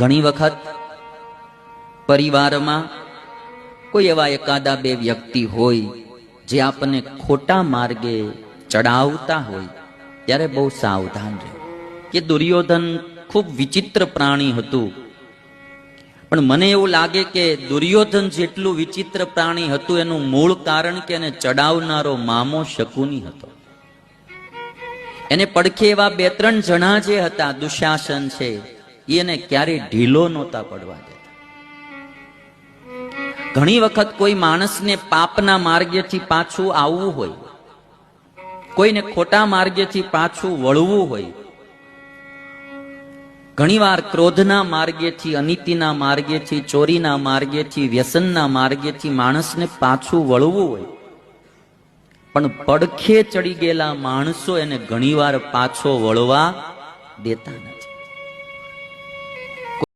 ઘણી વખત પરિવારમાં કોઈ એવા એકાદા બે વ્યક્તિ હોય જે આપણને ખોટા માર્ગે ચડાવતા હોય ત્યારે બહુ સાવધાન રહે. કે દુર્યોધન ખૂબ વિચિત્ર પ્રાણી હતું, પણ મને એવું લાગે કે દુર્યોધન જેટલું વિચિત્ર પ્રાણી હતું એનું મૂળ કારણ કે એને ચડાવનારો મામો શકુની હતો. એને પડખે એવા બે ત્રણ જણા જે હતા, દુશાસન છે, એને ક્યારેય ઢીલો નહોતા પડવા દેતા. ઘણી વખત કોઈ માણસને પાપના માર્ગેથી પાછું આવવું હોય, કોઈને ખોટા માર્ગેથી પાછું વળવું હોય, ઘણીવાર ક્રોધના માર્ગેથી, અનીતિના માર્ગેથી, ચોરીના માર્ગેથી, વ્યસનના માર્ગેથી માણસને પાછું વળવું હોય, પણ પડખે ચડી ગયેલા માણસો એને ઘણીવાર પાછો વળવા દેતા નથી.